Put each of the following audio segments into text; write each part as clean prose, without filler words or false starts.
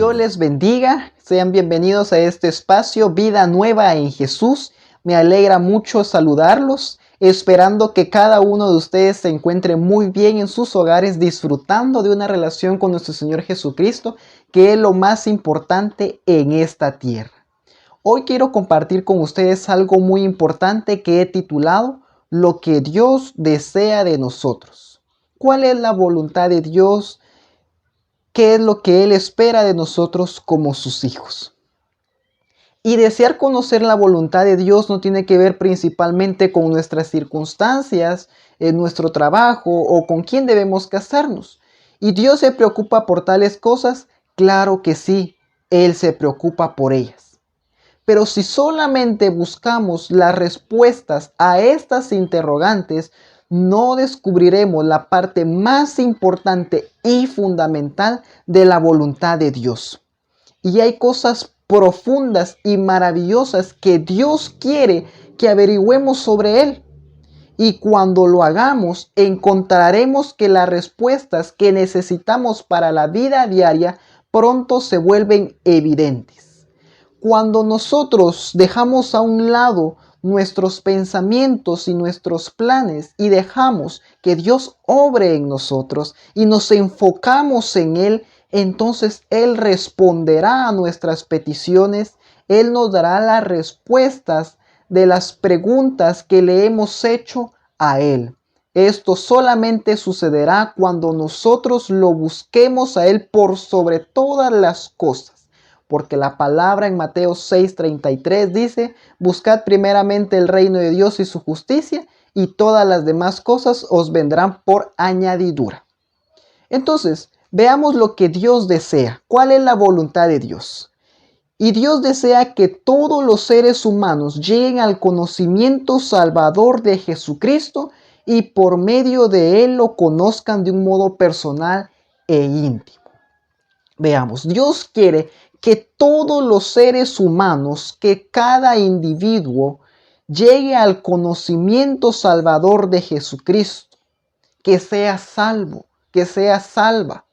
Dios les bendiga, sean bienvenidos a este espacio Vida Nueva en Jesús. Me alegra mucho saludarlos, esperando que cada uno de ustedes se encuentre muy bien en sus hogares, disfrutando de una relación con nuestro Señor Jesucristo, que es lo más importante en esta tierra. Hoy quiero compartir con ustedes algo muy importante que he titulado Lo que Dios desea de nosotros. ¿Cuál es la voluntad de Dios? ¿Qué es lo que Él espera de nosotros como sus hijos? Y desear conocer la voluntad de Dios no tiene que ver principalmente con nuestras circunstancias, en nuestro trabajo o con quién debemos casarnos. ¿Y Dios se preocupa por tales cosas? Claro que sí, Él se preocupa por ellas. Pero si solamente buscamos las respuestas a estas interrogantes, no descubriremos la parte más importante y fundamental de la voluntad de Dios. Y hay cosas profundas y maravillosas que Dios quiere que averigüemos sobre Él. Y cuando lo hagamos, encontraremos que las respuestas que necesitamos para la vida diaria pronto se vuelven evidentes. Cuando nosotros dejamos a un lado nuestros pensamientos y nuestros planes y dejamos que Dios obre en nosotros y nos enfocamos en Él, entonces Él responderá a nuestras peticiones, Él nos dará las respuestas de las preguntas que le hemos hecho a Él. Esto solamente sucederá cuando nosotros lo busquemos a Él por sobre todas las cosas. Porque la palabra en Mateo 6:33 dice, buscad primeramente el reino de Dios y su justicia, y todas las demás cosas os vendrán por añadidura. Entonces, veamos lo que Dios desea. ¿Cuál es la voluntad de Dios? Y Dios desea que todos los seres humanos lleguen al conocimiento salvador de Jesucristo y por medio de Él lo conozcan de un modo personal e íntimo. Veamos, Dios quiere que todos los seres humanos, que cada individuo llegue al conocimiento salvador de Jesucristo, que sea salvo, que sea salva,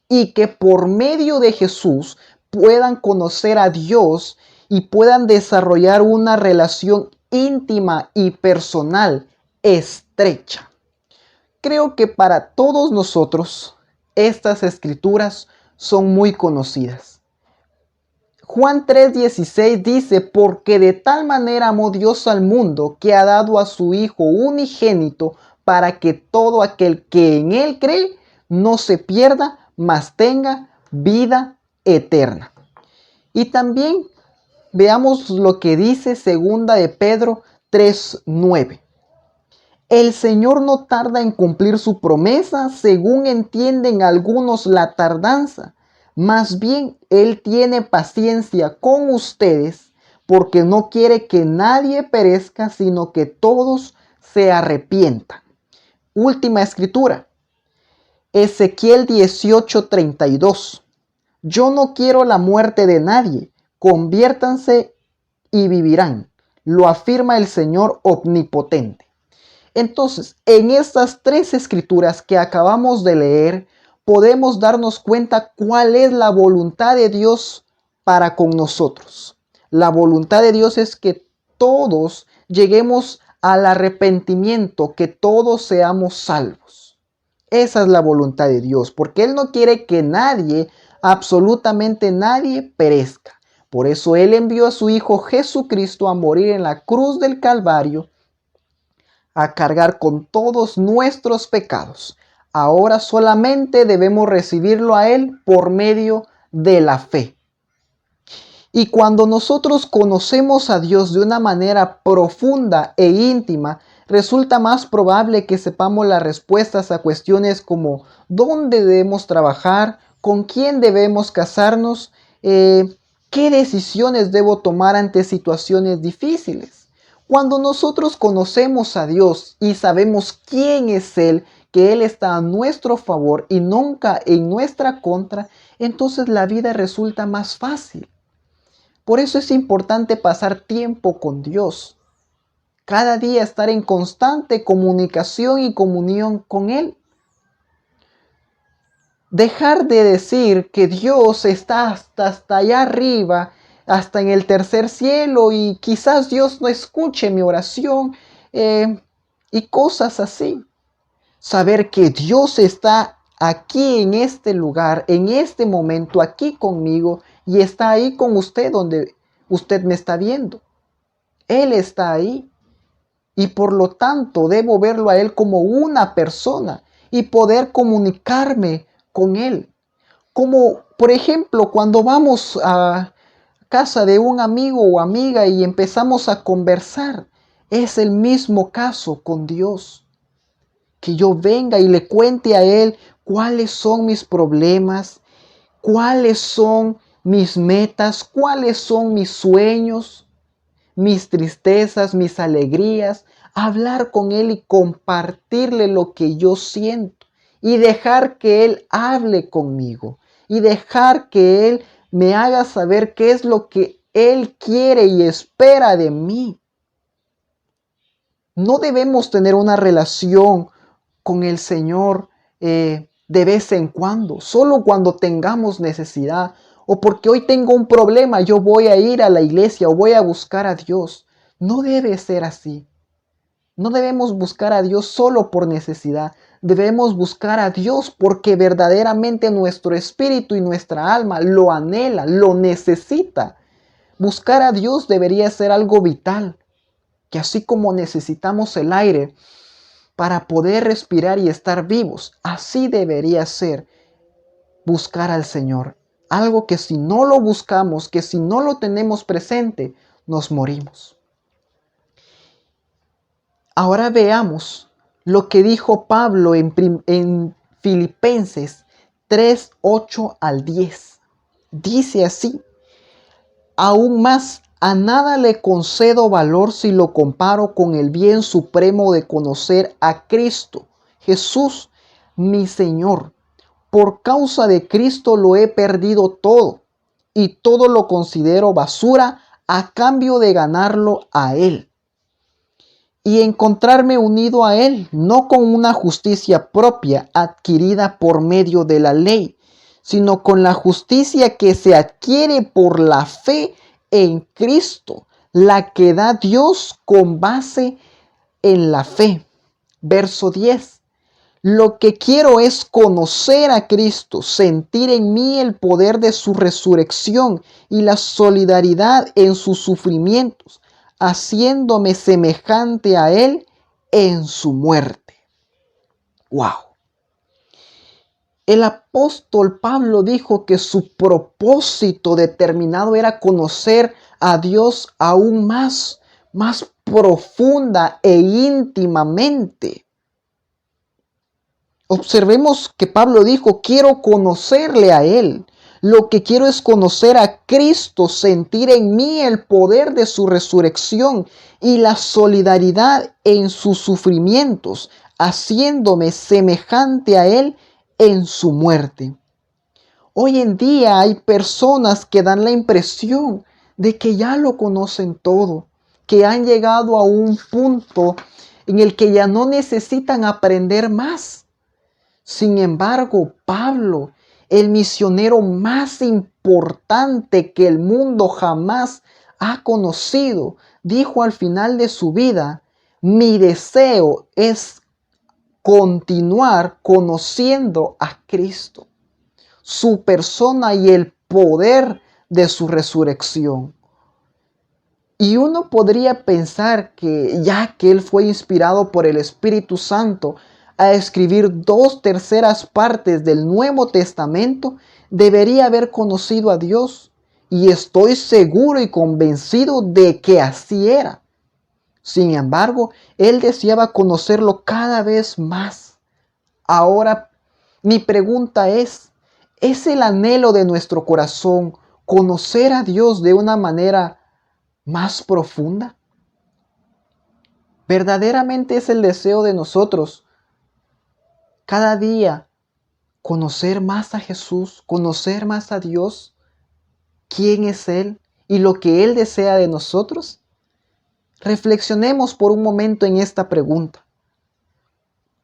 y que por medio de Jesús puedan conocer a Dios y puedan desarrollar una relación íntima y personal estrecha. Creo que para todos nosotros estas escrituras son muy conocidas. Juan 3:16 dice, porque de tal manera amó Dios al mundo que ha dado a su Hijo unigénito para que todo aquel que en Él cree no se pierda, mas tenga vida eterna. Y también veamos lo que dice segunda de Pedro 3:9. El Señor no tarda en cumplir su promesa, según entienden algunos la tardanza. Más bien, Él tiene paciencia con ustedes, porque no quiere que nadie perezca, sino que todos se arrepientan. Última escritura, Ezequiel 18:32. Yo no quiero la muerte de nadie, conviértanse y vivirán, lo afirma el Señor omnipotente. Entonces, en estas tres escrituras que acabamos de leer, podemos darnos cuenta cuál es la voluntad de Dios para con nosotros. La voluntad de Dios es que todos lleguemos al arrepentimiento, que todos seamos salvos. Esa es la voluntad de Dios, porque Él no quiere que nadie, absolutamente nadie, perezca. Por eso Él envió a su Hijo Jesucristo a morir en la cruz del Calvario, a cargar con todos nuestros pecados. Ahora solamente debemos recibirlo a Él por medio de la fe. Y cuando nosotros conocemos a Dios de una manera profunda e íntima, resulta más probable que sepamos las respuestas a cuestiones como dónde debemos trabajar, con quién debemos casarnos, qué decisiones debo tomar ante situaciones difíciles. Cuando nosotros conocemos a Dios y sabemos quién es Él, que Él está a nuestro favor y nunca en nuestra contra, entonces la vida resulta más fácil. Por eso es importante pasar tiempo con Dios. Cada día estar en constante comunicación y comunión con Él. dejar de decir que Dios está hasta allá arriba, hasta en el tercer cielo, y quizás Dios no escuche mi oración, y cosas así. Saber que Dios está aquí en este lugar, en este momento, aquí conmigo, y está ahí con usted donde usted me está viendo. Él está ahí. Y por lo tanto debo verlo a Él como una persona y poder comunicarme con Él. Como por ejemplo cuando vamos a casa de un amigo o amiga y empezamos a conversar. Es el mismo caso con Dios. Que yo venga y le cuente a Él cuáles son mis problemas, cuáles son mis metas, cuáles son mis sueños, mis tristezas, mis alegrías, hablar con Él y compartirle lo que yo siento y dejar que Él hable conmigo y dejar que Él me haga saber qué es lo que Él quiere y espera de mí. No debemos tener una relación con el Señor de vez en cuando, solo cuando tengamos necesidad o porque hoy tengo un problema, yo voy a ir a la iglesia o voy a buscar a Dios. No debe ser así. No debemos buscar a Dios solo por necesidad. Debemos buscar a Dios porque verdaderamente nuestro espíritu y nuestra alma lo anhela, lo necesita. Buscar a Dios debería ser algo vital, que así como necesitamos el aire para poder respirar y estar vivos, así debería ser buscar al Señor. Algo que si no lo buscamos, que si no lo tenemos presente, nos morimos. Ahora veamos lo que dijo Pablo en Filipenses 3, 8 al 10. Dice así: aún más, a nada le concedo valor si lo comparo con el bien supremo de conocer a Cristo, Jesús, mi Señor. Por causa de Cristo lo he perdido todo y todo lo considero basura a cambio de ganarlo a Él y encontrarme unido a Él, no con una justicia propia adquirida por medio de la ley, sino con la justicia que se adquiere por la fe en Cristo, la que da Dios con base en la fe. Verso 10. Lo que quiero es conocer a Cristo, sentir en mí el poder de su resurrección y la solidaridad en sus sufrimientos, haciéndome semejante a Él en su muerte. ¡Wow! El apóstol Pablo dijo que su propósito determinado era conocer a Dios aún más profunda e íntimamente. Observemos que Pablo dijo, quiero conocerle a Él. Lo que quiero es conocer a Cristo, sentir en mí el poder de su resurrección y la solidaridad en sus sufrimientos, haciéndome semejante a Él en su muerte. Hoy en día hay personas que dan la impresión de que ya lo conocen todo, que han llegado a un punto en el que ya no necesitan aprender más. Sin embargo, Pablo, el misionero más importante que el mundo jamás ha conocido, dijo al final de su vida: mi deseo es continuar conociendo a Cristo, su persona y el poder de su resurrección. Y uno podría pensar que ya que él fue inspirado por el Espíritu Santo a escribir 2/3 partes del Nuevo Testamento, debería haber conocido a Dios. Y estoy seguro y convencido de que así era. Sin embargo, él deseaba conocerlo cada vez más. Ahora, mi pregunta ¿es el anhelo de nuestro corazón conocer a Dios de una manera más profunda? ¿Verdaderamente es el deseo de nosotros cada día conocer más a Jesús, conocer más a Dios, quién es Él y lo que Él desea de nosotros? Reflexionemos por un momento en esta pregunta.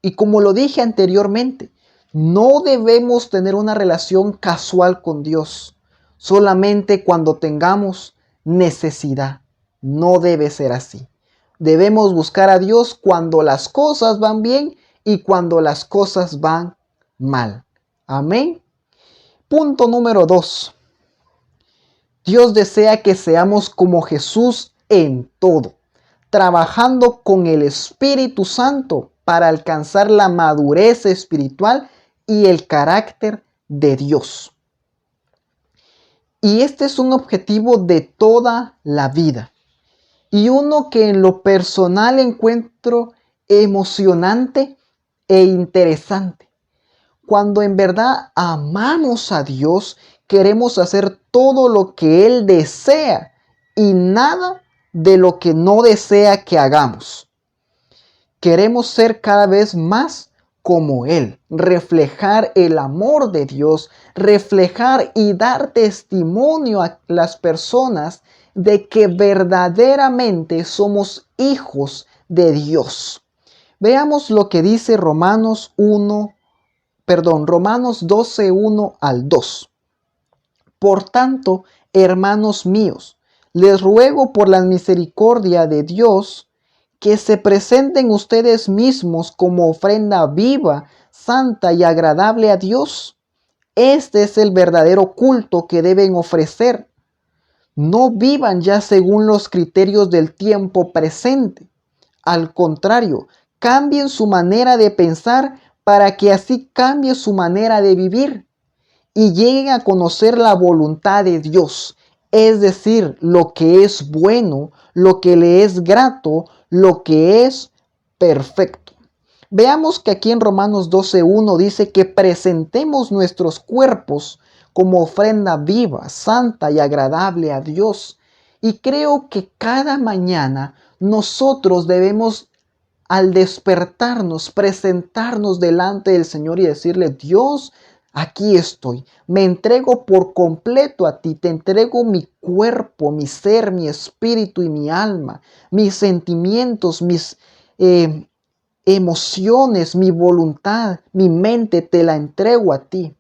Y como lo dije anteriormente, No debemos tener una relación casual con Dios, solamente cuando tengamos necesidad. No debe ser así. Debemos buscar a Dios cuando las cosas van bien y cuando las cosas van mal. Amén. Punto número 2. Dios desea que seamos como Jesús en todo, trabajando con el Espíritu Santo para alcanzar la madurez espiritual y el carácter de Dios. Y este es un objetivo de toda la vida. Y uno que en lo personal encuentro emocionante e interesante. Cuando en verdad amamos a Dios, queremos hacer todo lo que Él desea y nada de lo que no desea que hagamos. Queremos ser cada vez más como Él, reflejar el amor de Dios, reflejar y dar testimonio a las personas de que verdaderamente somos hijos de Dios. Veamos lo que dice Romanos 12, 1 al 2. Por tanto, hermanos míos, les ruego por la misericordia de Dios que se presenten ustedes mismos como ofrenda viva, santa y agradable a Dios. Este es el verdadero culto que deben ofrecer. No vivan ya según los criterios del tiempo presente. Al contrario, cambien su manera de pensar para que así cambie su manera de vivir y lleguen a conocer la voluntad de Dios, es decir, lo que es bueno, lo que le es grato, lo que es perfecto. Veamos que aquí en Romanos 12:1 dice que presentemos nuestros cuerpos como ofrenda viva, santa y agradable a Dios. Y creo que cada mañana nosotros debemos, al despertarnos, presentarnos delante del Señor y decirle: Dios, aquí estoy, me entrego por completo a ti, te entrego mi cuerpo, mi ser, mi espíritu y mi alma, mis sentimientos, mis emociones, mi voluntad, mi mente, te la entrego a ti.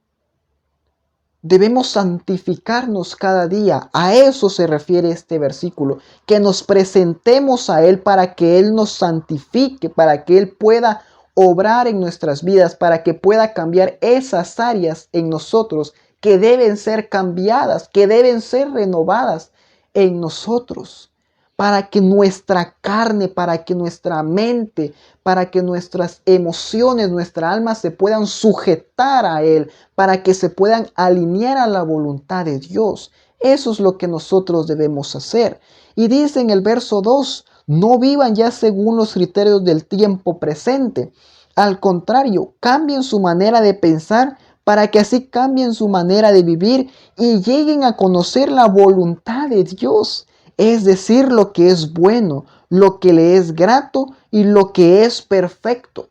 Debemos santificarnos cada día. A eso se refiere este versículo. Que nos presentemos a Él para que Él nos santifique, para que Él pueda obrar en nuestras vidas, para que pueda cambiar esas áreas en nosotros que deben ser cambiadas, que deben ser renovadas en nosotros. Para que nuestra carne, para que nuestra mente, para que nuestras emociones, nuestra alma se puedan sujetar a Él, para que se puedan alinear a la voluntad de Dios. Eso es lo que nosotros debemos hacer. Y dice en el verso 2, no vivan ya según los criterios del tiempo presente. Al contrario, cambien su manera de pensar para que así cambien su manera de vivir y lleguen a conocer la voluntad de Dios. Es decir, lo que es bueno, lo que le es grato y lo que es perfecto.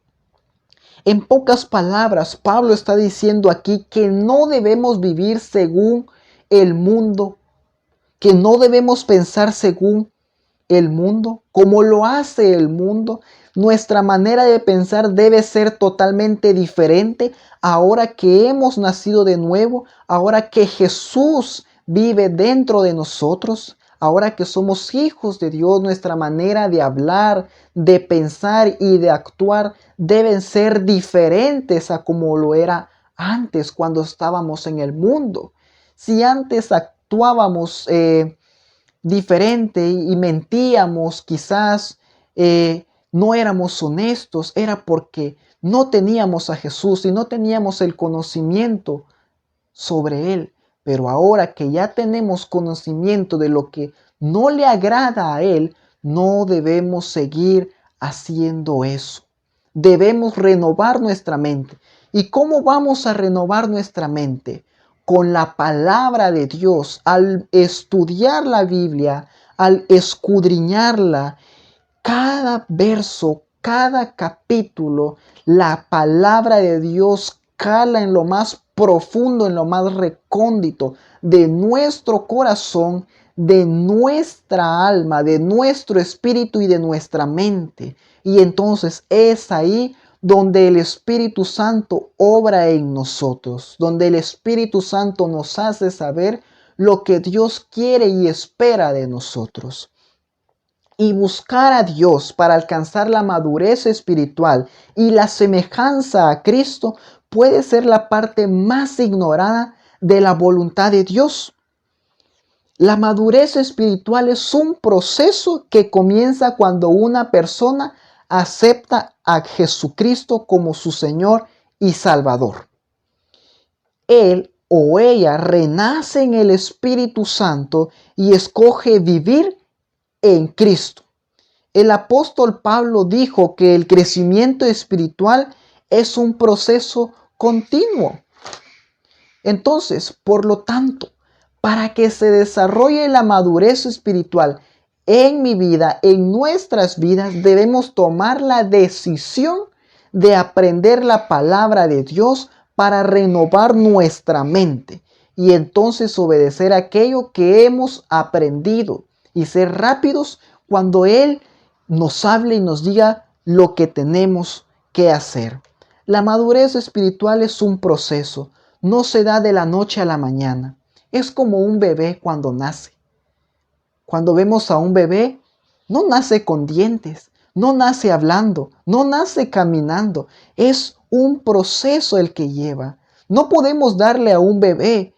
En pocas palabras, Pablo está diciendo aquí que no debemos vivir según el mundo, que no debemos pensar según el mundo, como lo hace el mundo. Nuestra manera de pensar debe ser totalmente diferente ahora que hemos nacido de nuevo, ahora que Jesús vive dentro de nosotros. Ahora que somos hijos de Dios, nuestra manera de hablar, de pensar y de actuar deben ser diferentes a como lo era antes cuando estábamos en el mundo. Si antes actuábamos diferente y mentíamos, quizás no éramos honestos, era porque no teníamos a Jesús y no teníamos el conocimiento sobre Él. Pero ahora que ya tenemos conocimiento de lo que no le agrada a Él, no debemos seguir haciendo eso. Debemos renovar nuestra mente. ¿Y cómo vamos a renovar nuestra mente? Con la palabra de Dios, al estudiar la Biblia, al escudriñarla, cada verso, cada capítulo, la palabra de Dios cala en lo más profundo, en lo más recóndito de nuestro corazón, de nuestra alma, de nuestro espíritu y de nuestra mente. Y entonces es ahí donde el Espíritu Santo obra en nosotros, donde el Espíritu Santo nos hace saber lo que Dios quiere y espera de nosotros. Y buscar a Dios para alcanzar la madurez espiritual y la semejanza a Cristo puede ser la parte más ignorada de la voluntad de Dios. La madurez espiritual es un proceso que comienza cuando una persona acepta a Jesucristo como su Señor y Salvador. Él o ella renace en el Espíritu Santo y escoge vivir en Cristo. El apóstol Pablo dijo que el crecimiento espiritual es un proceso continuo. Entonces, por lo tanto, para que se desarrolle la madurez espiritual en mi vida, en nuestras vidas, debemos tomar la decisión de aprender la palabra de Dios para renovar nuestra mente y entonces obedecer aquello que hemos aprendido y ser rápidos cuando Él nos hable y nos diga lo que tenemos que hacer. La madurez espiritual es un proceso, no se da de la noche a la mañana. Es como un bebé cuando nace. Cuando vemos a un bebé, no nace con dientes, no nace hablando, no nace caminando. Es un proceso el que lleva. No podemos darle a un bebé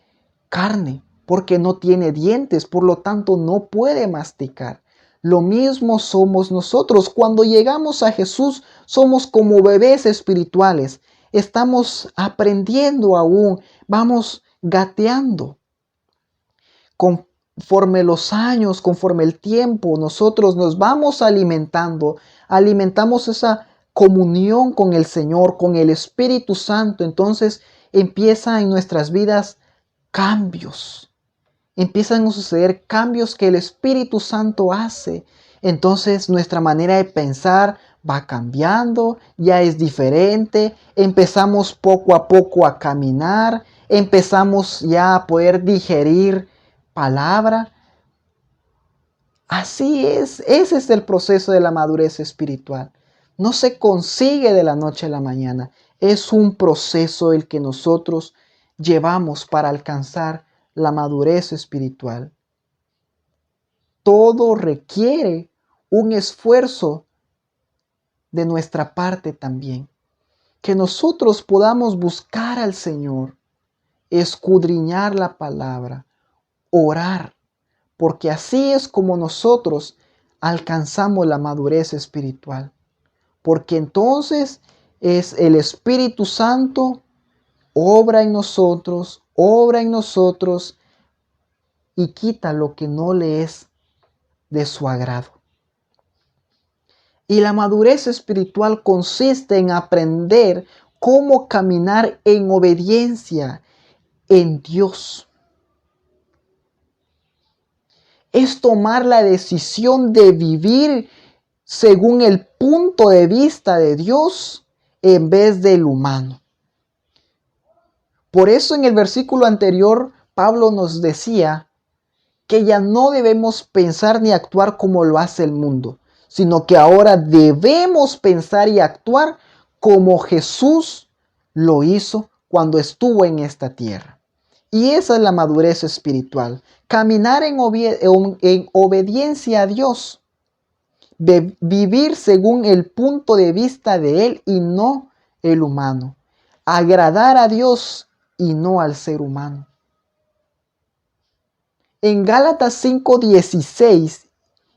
carne porque no tiene dientes, por lo tanto no puede masticar. Lo mismo somos nosotros. Cuando llegamos a Jesús, somos como bebés espirituales. Estamos aprendiendo aún, vamos gateando. Conforme los años, conforme el tiempo, nosotros nos vamos alimentando, alimentamos esa comunión con el Señor, con el Espíritu Santo. Entonces empieza en nuestras vidas cambios. Empiezan a suceder cambios que el Espíritu Santo hace. Entonces nuestra manera de pensar va cambiando, ya es diferente. Empezamos poco a poco a caminar, empezamos ya a poder digerir palabra. Así es, ese es el proceso de la madurez espiritual. No se consigue de la noche a la mañana. Es un proceso el que nosotros llevamos para alcanzar la madurez espiritual. Todo requiere un esfuerzo de nuestra parte también. Que nosotros podamos buscar al Señor, escudriñar la palabra, orar, porque así es como nosotros alcanzamos la madurez espiritual. Porque entonces es el Espíritu Santo obra en nosotros y quita lo que no le es de su agrado. Y la madurez espiritual consiste en aprender cómo caminar en obediencia en Dios. Es tomar la decisión de vivir según el punto de vista de Dios en vez del humano. Por eso en el versículo anterior Pablo nos decía que ya no debemos pensar ni actuar como lo hace el mundo, sino que ahora debemos pensar y actuar como Jesús lo hizo cuando estuvo en esta tierra. Y esa es la madurez espiritual, caminar en obediencia a Dios, de vivir según el punto de vista de Él y no el humano, agradar a Dios y no al ser humano. En Gálatas 5:16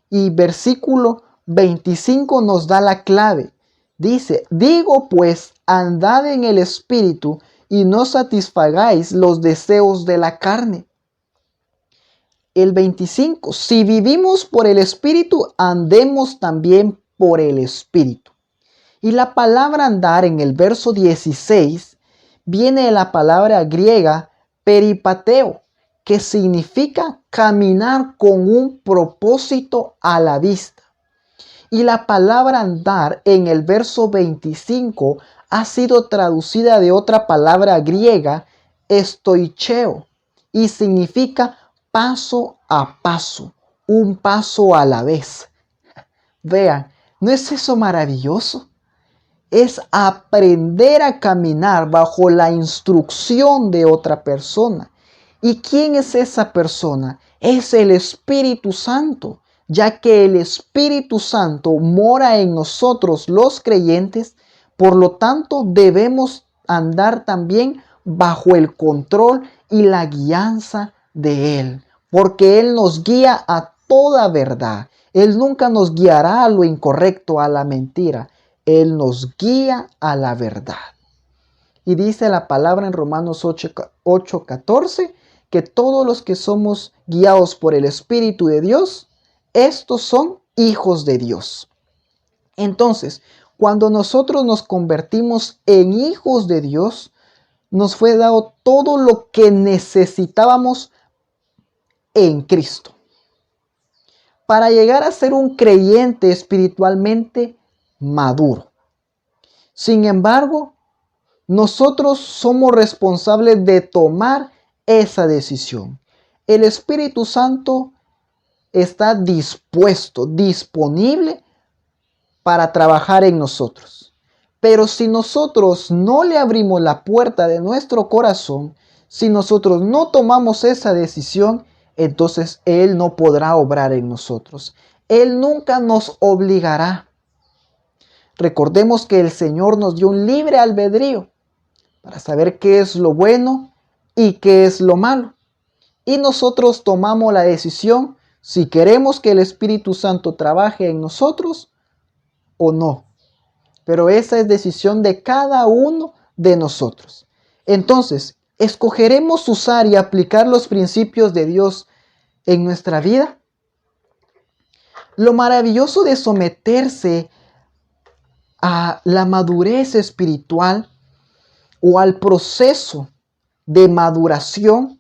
y versículo 25 nos da la clave. Dice, digo pues, andad en el Espíritu y no satisfagáis los deseos de la carne. El 25, si vivimos por el Espíritu, andemos también por el Espíritu. Y la palabra andar en el verso 16 viene de la palabra griega peripateo, que significa caminar con un propósito a la vista. Y la palabra andar en el verso 25 ha sido traducida de otra palabra griega, estoicheo, y significa paso a paso, un paso a la vez. Vean, ¿no es eso maravilloso? es aprender a caminar bajo la instrucción de otra persona. ¿Y quién es esa persona? Es el Espíritu Santo, ya que el Espíritu Santo mora en nosotros los creyentes, por lo tanto debemos andar también bajo el control y la guianza de Él, porque Él nos guía a toda verdad. Él nunca nos guiará a lo incorrecto, a la mentira. Él nos guía a la verdad. Y dice la palabra en Romanos 8:14 que todos los que somos guiados por el Espíritu de Dios, estos son hijos de Dios. Entonces, cuando nosotros nos convertimos en hijos de Dios, nos fue dado todo lo que necesitábamos en Cristo para llegar a ser un creyente espiritualmente maduro. Sin embargo, nosotros somos responsables de tomar esa decisión. El Espíritu Santo está dispuesto, disponible para trabajar en nosotros. Pero si nosotros no le abrimos la puerta de nuestro corazón, si nosotros no tomamos esa decisión, entonces Él no podrá obrar en nosotros. Él nunca nos obligará. Recordemos que el Señor nos dio un libre albedrío para saber qué es lo bueno y qué es lo malo. Y nosotros tomamos la decisión si queremos que el Espíritu Santo trabaje en nosotros o no. Pero esa es decisión de cada uno de nosotros. Entonces, ¿escogeremos usar y aplicar los principios de Dios en nuestra vida? Lo maravilloso de someterse a la madurez espiritual o al proceso de maduración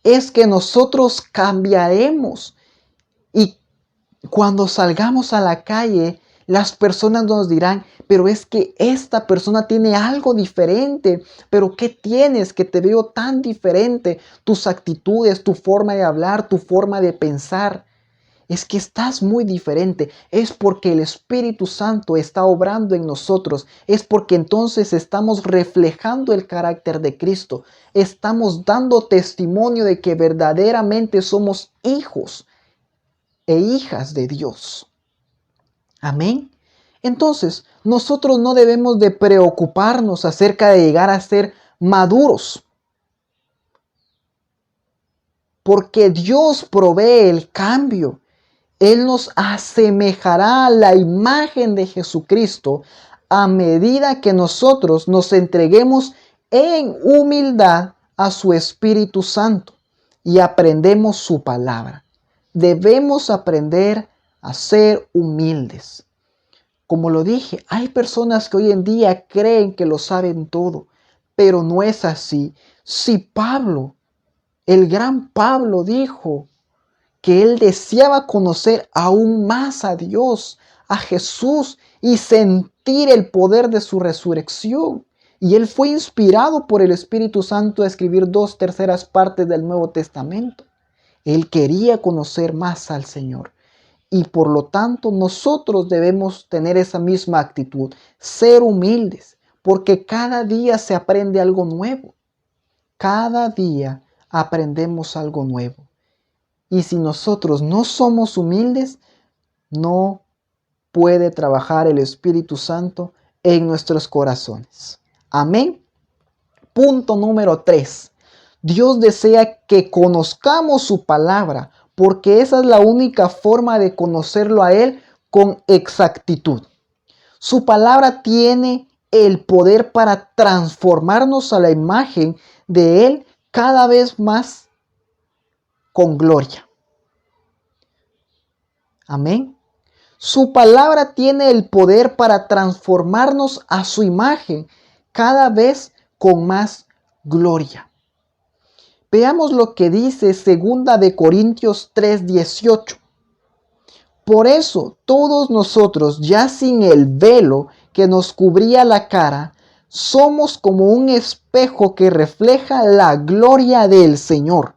es que nosotros cambiaremos, y cuando salgamos a la calle las personas nos dirán, pero es que esta persona tiene algo diferente. Pero ¿qué tienes que te veo tan diferente? Tus actitudes, tu forma de hablar, tu forma de pensar. Es que estás muy diferente. Es porque el Espíritu Santo está obrando en nosotros. Es porque entonces estamos reflejando el carácter de Cristo. Estamos dando testimonio de que verdaderamente somos hijos e hijas de Dios. Amén. Entonces, nosotros no debemos de preocuparnos acerca de llegar a ser maduros, porque Dios provee el cambio. Él nos asemejará a la imagen de Jesucristo a medida que nosotros nos entreguemos en humildad a su Espíritu Santo y aprendemos su palabra. Debemos aprender a ser humildes. Como lo dije, hay personas que hoy en día creen que lo saben todo, pero no es así. Si Pablo, el gran Pablo, dijo que él deseaba conocer aún más a Dios, a Jesús, y sentir el poder de su resurrección. Y él fue inspirado por el Espíritu Santo a escribir 2/3 partes del Nuevo Testamento. Él quería conocer más al Señor. Y por lo tanto nosotros debemos tener esa misma actitud, ser humildes, porque cada día se aprende algo nuevo. Cada día aprendemos algo nuevo. Y si nosotros no somos humildes, no puede trabajar el Espíritu Santo en nuestros corazones. Amén. Punto número 3. Dios desea que conozcamos su palabra, porque esa es la única forma de conocerlo a Él con exactitud. Su palabra tiene el poder para transformarnos a la imagen de Él cada vez más con gloria. Amén. Su palabra tiene el poder para transformarnos a su imagen cada vez con más gloria. Veamos lo que dice 2 Corintios 3:18. Por eso todos nosotros, ya sin el velo que nos cubría la cara, somos como un espejo que refleja la gloria del Señor,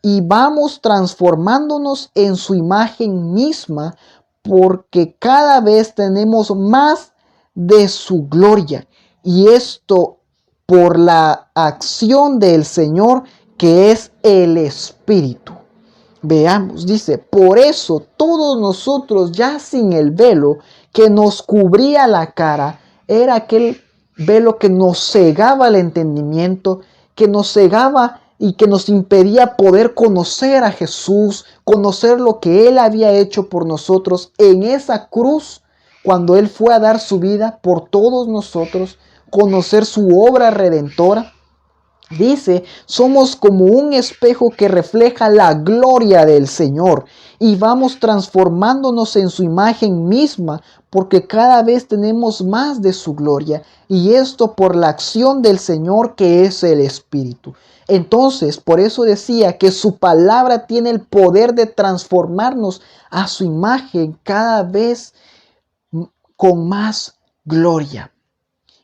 y vamos transformándonos en su imagen misma, porque cada vez tenemos más de su gloria. Y esto por la acción del Señor, que es el Espíritu. Veamos, dice, por eso todos nosotros ya sin el velo que nos cubría la cara, era aquel velo que nos cegaba el entendimiento, que nos cegaba y que nos impedía poder conocer a Jesús, conocer lo que Él había hecho por nosotros en esa cruz, cuando Él fue a dar su vida por todos nosotros, conocer su obra redentora. Dice, somos como un espejo que refleja la gloria del Señor y vamos transformándonos en su imagen misma porque cada vez tenemos más de su gloria y esto por la acción del Señor que es el Espíritu. Entonces, por eso decía que su palabra tiene el poder de transformarnos a su imagen cada vez con más gloria.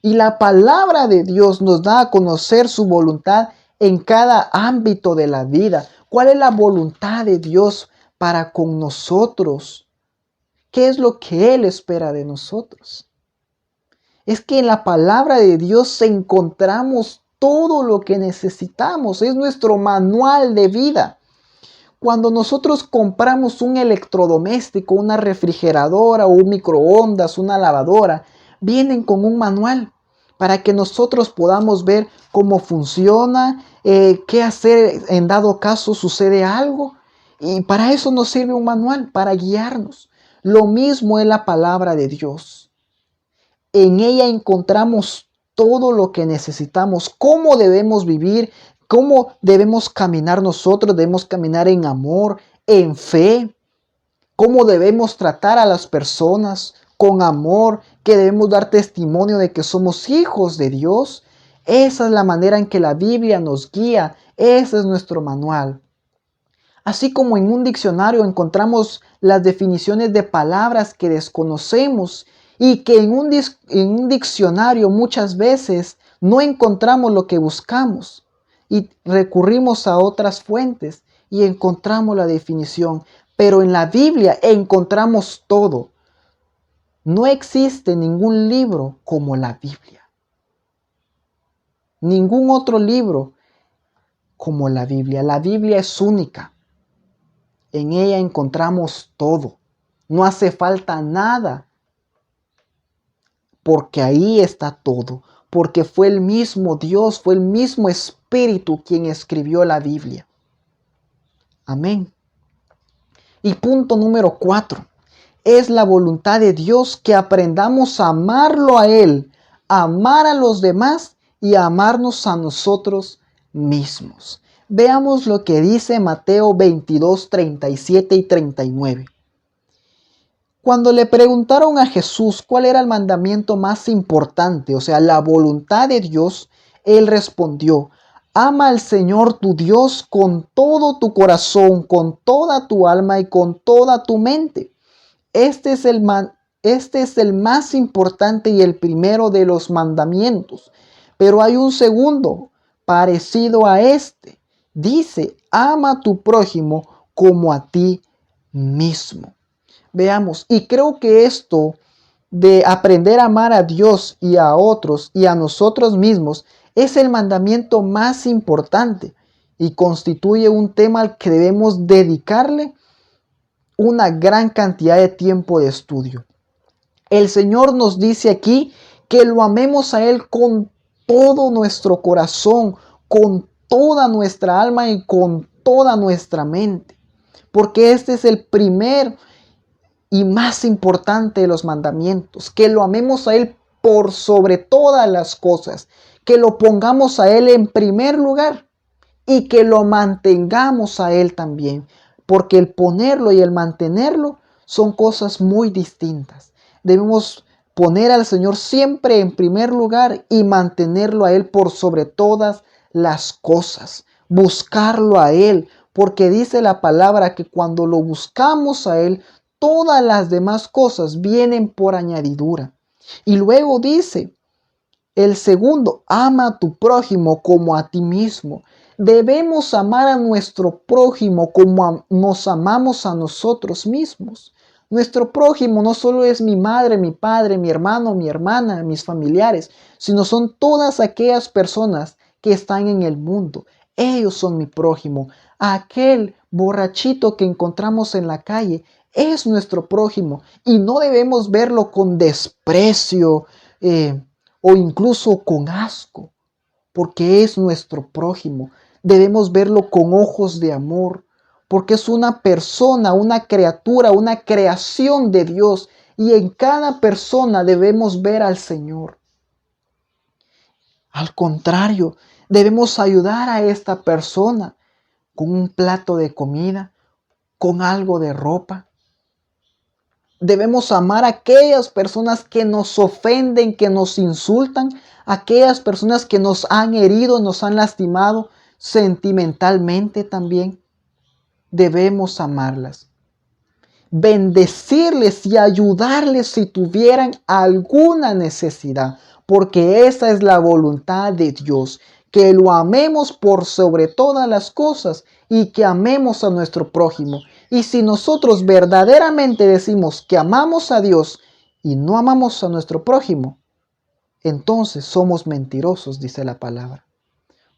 Y la palabra de Dios nos da a conocer su voluntad en cada ámbito de la vida. ¿Cuál es la voluntad de Dios para con nosotros? ¿Qué es lo que Él espera de nosotros? Es que en la palabra de Dios encontramos todo lo que necesitamos. Es nuestro manual de vida. Cuando nosotros compramos un electrodoméstico, una refrigeradora o un microondas, una lavadora, vienen con un manual para que nosotros podamos ver cómo funciona, qué hacer en dado caso sucede algo. Y para eso nos sirve un manual, para guiarnos. Lo mismo es la palabra de Dios. En ella encontramos todo lo que necesitamos, cómo debemos vivir, cómo debemos caminar nosotros. Debemos caminar en amor, en fe, cómo debemos tratar a las personas con amor, que debemos dar testimonio de que somos hijos de Dios. Esa es la manera en que la Biblia nos guía. Ese es nuestro manual. Así como en un diccionario encontramos las definiciones de palabras que desconocemos y que en un diccionario muchas veces no encontramos lo que buscamos y recurrimos a otras fuentes y encontramos la definición. Pero en la Biblia encontramos todo. No existe ningún libro como la Biblia. Ningún otro libro como la Biblia. La Biblia es única. En ella encontramos todo. No hace falta nada. Porque ahí está todo. Porque fue el mismo Dios, fue el mismo Espíritu quien escribió la Biblia. Amén. Y punto número 4. Es la voluntad de Dios que aprendamos a amarlo a Él, a amar a los demás y a amarnos a nosotros mismos. Veamos lo que dice Mateo 22, 37 y 39. Cuando le preguntaron a Jesús cuál era el mandamiento más importante, o sea, la voluntad de Dios, Él respondió: ama al Señor tu Dios con todo tu corazón, con toda tu alma y con toda tu mente. Este es el más importante y el primero de los mandamientos. Pero hay un segundo parecido a este. Dice: ama a tu prójimo como a ti mismo. Veamos, y creo que esto de aprender a amar a Dios y a otros y a nosotros mismos es el mandamiento más importante y constituye un tema al que debemos dedicarle una gran cantidad de tiempo de estudio. El Señor nos dice aquí que lo amemos a Él con todo nuestro corazón, con toda nuestra alma y con toda nuestra mente. Porque este es el primer y más importante de los mandamientos. Que lo amemos a Él por sobre todas las cosas. Que lo pongamos a Él en primer lugar. Y que lo mantengamos a Él también. Porque el ponerlo y el mantenerlo son cosas muy distintas. Debemos poner al Señor siempre en primer lugar y mantenerlo a Él por sobre todas las cosas. Buscarlo a Él, porque dice la palabra que cuando lo buscamos a Él, todas las demás cosas vienen por añadidura. Y luego dice el segundo: ama a tu prójimo como a ti mismo. Debemos amar a nuestro prójimo como nos amamos a nosotros mismos. Nuestro prójimo no solo es mi madre, mi padre, mi hermano, mi hermana, mis familiares, sino son todas aquellas personas que están en el mundo. Ellos son mi prójimo. Aquel borrachito que encontramos en la calle es nuestro prójimo y no debemos verlo con desprecio o incluso con asco, porque es nuestro prójimo. Debemos verlo con ojos de amor, porque es una persona, una criatura, una creación de Dios, y en cada persona debemos ver al Señor. Al contrario, debemos ayudar a esta persona con un plato de comida, con algo de ropa. Debemos amar a aquellas personas que nos ofenden, que nos insultan, aquellas personas que nos han herido, nos han lastimado sentimentalmente también. Debemos amarlas, bendecirles y ayudarles si tuvieran alguna necesidad, porque esa es la voluntad de Dios, que lo amemos por sobre todas las cosas y que amemos a nuestro prójimo. Y si nosotros verdaderamente decimos que amamos a Dios y no amamos a nuestro prójimo, entonces somos mentirosos, dice la palabra.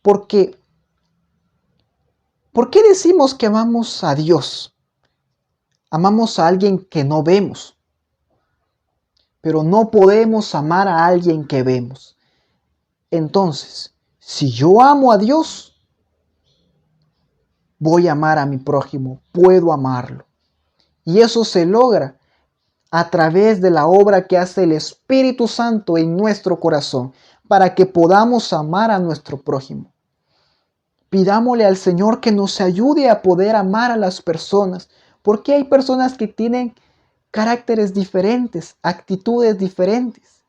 Porque, ¿por qué decimos que amamos a Dios? Amamos a alguien que no vemos, pero no podemos amar a alguien que vemos. Entonces, si yo amo a Dios, voy a amar a mi prójimo, puedo amarlo. Y eso se logra a través de la obra que hace el Espíritu Santo en nuestro corazón, para que podamos amar a nuestro prójimo. Pidámosle al Señor que nos ayude a poder amar a las personas, porque hay personas que tienen caracteres diferentes, actitudes diferentes.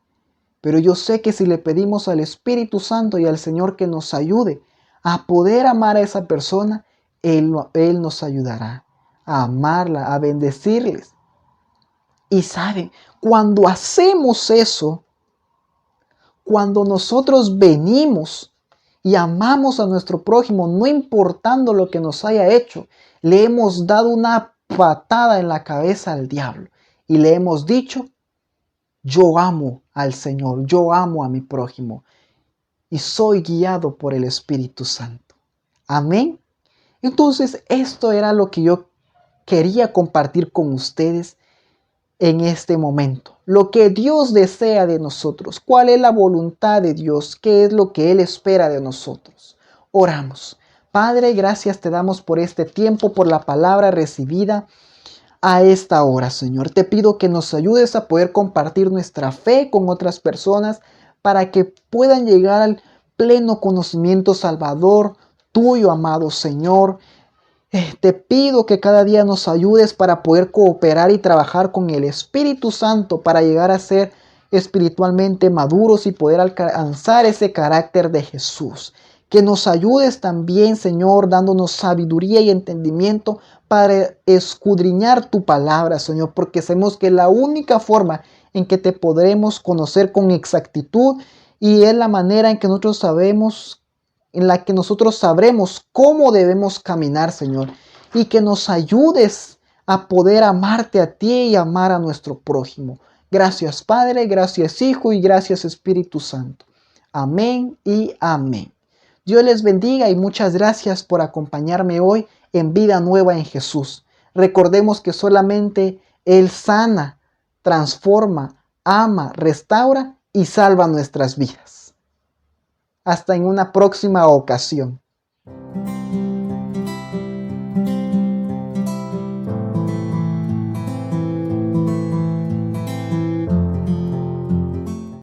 Pero yo sé que si le pedimos al Espíritu Santo y al Señor que nos ayude a poder amar a esa persona, Él nos ayudará a amarla, a bendecirles. Y saben, cuando hacemos eso, cuando nosotros venimos y amamos a nuestro prójimo, no importando lo que nos haya hecho, le hemos dado una patada en la cabeza al diablo y le hemos dicho: yo amo al Señor, yo amo a mi prójimo y soy guiado por el Espíritu Santo. Amén. Entonces, esto era lo que yo quería compartir con ustedes en este momento. Lo que Dios desea de nosotros, cuál es la voluntad de Dios, qué es lo que Él espera de nosotros. Oramos. Padre, gracias te damos por este tiempo, por la palabra recibida a esta hora, Señor. Te pido que nos ayudes a poder compartir nuestra fe con otras personas para que puedan llegar al pleno conocimiento salvador tuyo, amado Señor. Te pido que cada día nos ayudes para poder cooperar y trabajar con el Espíritu Santo para llegar a ser espiritualmente maduros y poder alcanzar ese carácter de Jesús. Que nos ayudes también, Señor, dándonos sabiduría y entendimiento para escudriñar tu palabra, Señor, porque sabemos que la única forma en que te podremos conocer con exactitud y es la manera en que nosotros sabemos, en la que nosotros sabremos cómo debemos caminar, Señor, y que nos ayudes a poder amarte a ti y amar a nuestro prójimo. Gracias, Padre, gracias, Hijo, y gracias, Espíritu Santo. Amén y amén. Dios les bendiga y muchas gracias por acompañarme hoy en Vida Nueva en Jesús. Recordemos que solamente Él sana, transforma, ama, restaura y salva nuestras vidas. Hasta en una próxima ocasión.